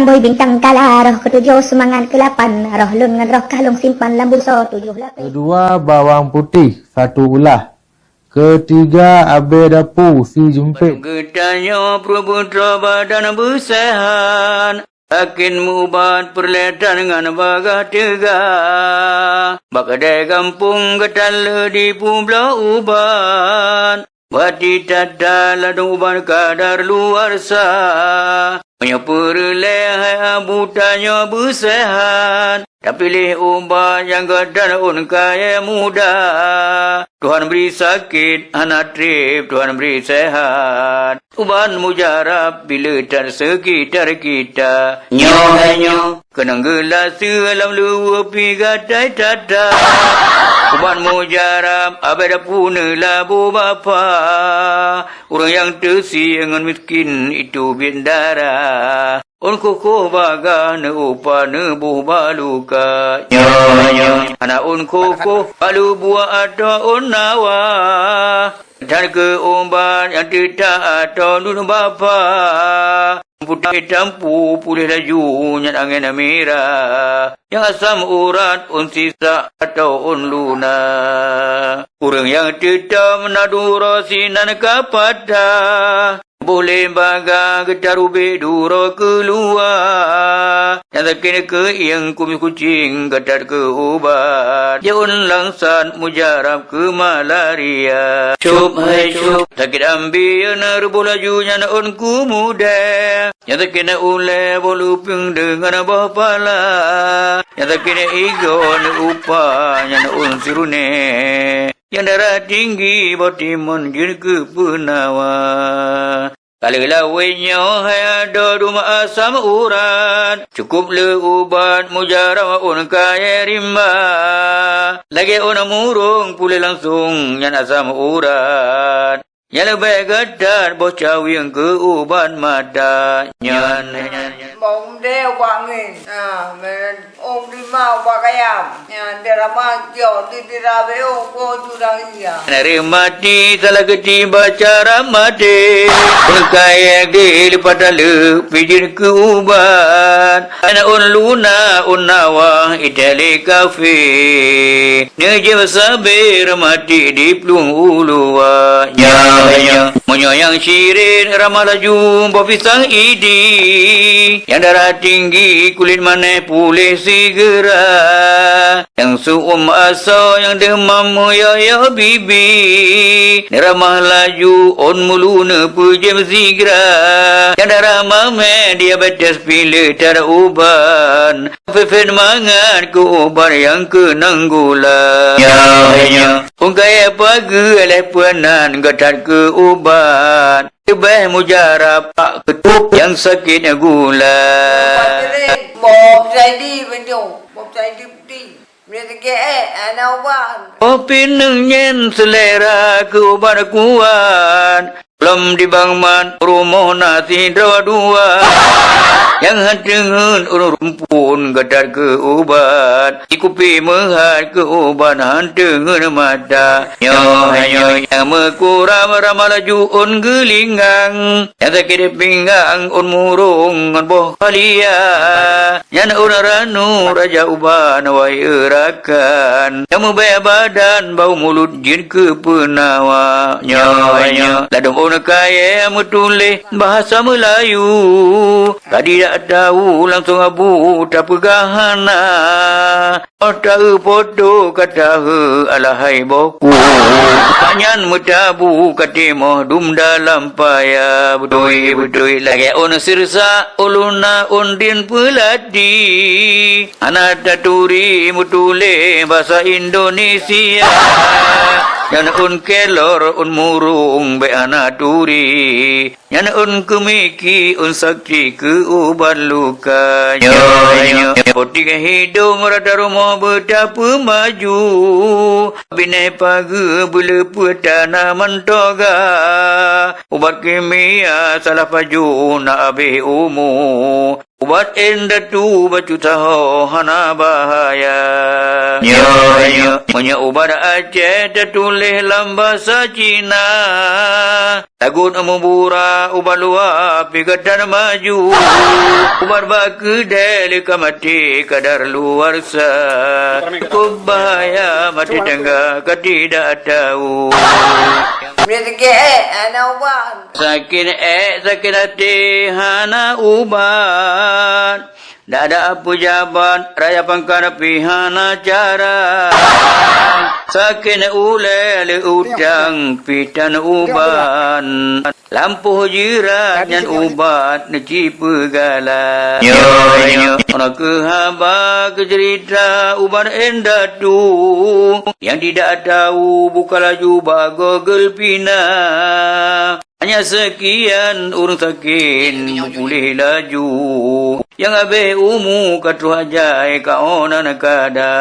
Boy bintang kala roh ketujuh semangat ke-8 roh lun dengan roh kalung simpan lambung so 7 lapis. Kedua bawang putih 1 ulah. Ketiga abe dapu si jumpit. Getanya Praputra badan besahan, akin mubat perletan dengan bagah tiga. Bakadai kampung getala di Pulau Uban, bati tata ladung uban kadar luar sah. Punya perlehai abutanya besahan, tapi pilih ubat yang gadar un kaya muda. Tuhan beri sakit, anak trip, Tuhan beri sehat. Uban mujarab bila tak sekitar kita. Nyo, kenang gelas dalam luar pi gadai tata. Uban mujarab, abad puna labu bapa. Orang yang tersiangan miskin itu bindara. On koko baga ne upa ne buh baluka. Nyo, anak on koko balu buah atau on nawa. Dan ke umban yang tidak atau lun bapa. Putih tampu pulih lajunya angin merah. Yang asam urat on sisa atau on luna. Orang yang tidak menadu rosinan kapada. Boleh baga getarubi duro keluar. Yang sakit ke yang kumis kucing getar ke ubat. Jaun langsan mujarab ke malaria. Cup hai cup. Sakit ambil nerbu lajunya naun ku muda. Yang sakit na ule boluping dengan bawah pala. Yang sakit na igon upanya naun sirune. Yang darah tinggi botimun jin ke penawa. Kalau lawainya hai ada rumah asam urat. Cukup le ubat mujarab un kaya rimba. Lagi un murung pulih langsung yang asam urat. Yang lebih gadar bocah yang ke ubat mata. Nyan. Bông đeo quangin, ôm đi mau qua cái am, để làm ăn kiểu đi ra với ông cô chú đang gì à? Nari mati salah kecil baca mati, kaya di pada le pijin ke ubat, anak un luna un nawa itali kafe, neje sabir mati di plung ulua, nya, monyo yang sirin ramalaju bopisang idi. Yang darah tinggi kulit mana pulih segera. Yang suum asa yang demam ya bibi. Neramah laju on muluna pujem segera. Yang darah mame diabetes pilih tak uban. Fefen mangan ke uban yang kenang gula. Ya. Ungkaya pagi oleh puanan gatat ke uban. Lebih mujarab pak ketuk yang sakitnya gula. Một giây đi bên nhau, một giây đi. Dia terkait, anak uban. Kopi nyen selera ke uban kuat. Belum dibangun rumah nasi dua. Yang hadengan urung rumpun gadar ke ubat. Ikupi mehat ke ubat hadengan mata. Nyo yang mekuram ramalaju un gelingang. Yang sakit pinggang un murung un boh halia. Yang un ranu raja uban wai erakan. Yang membaya badan bau mulut jin ke penawa. Nyo ladung un kaya metulih bahasa Melayu. Tadi tak tahu langsung abu tak pegahana. Tahu foto kata alahai boku. Panyan mutabu katimoh dum dalam paya. Betul lagi on sirsa uluna undin pelati. Anak taturi mutule bahasa Indonesia. Yang un kelor un murung be anak turi. Yang un kemiki un sakti ke uban luka. Nyo poti ke hidung rata rumah betapa maju. Binai pagi bela petana mentoga. Ubat kimia salah paju nak habis umur. Ubat enda tu batu taho hana bahaya. Nyo Monya ubat Aceh tertulis dalam bahasa Cina. Takut membura ubat luar pigatan maju. Ubat baku deli mati kadar luar sa. Kubaya mati tengah ketidak tahu. Rezeki anak ubat. Sakit hati hana ubat. Tak ada pejabat raya pangkar pihana cara. Sakin ulele udang pitan uban. Lampu jiran yang ubat neci pegala. Nyo Orang kehaba kecerita ubat endah tu. Yang tidak tahu bukalah jubah Google Pina. Hanya sekian urung sakin boleh laju. Yang abe umu katu hajai kaonan kada.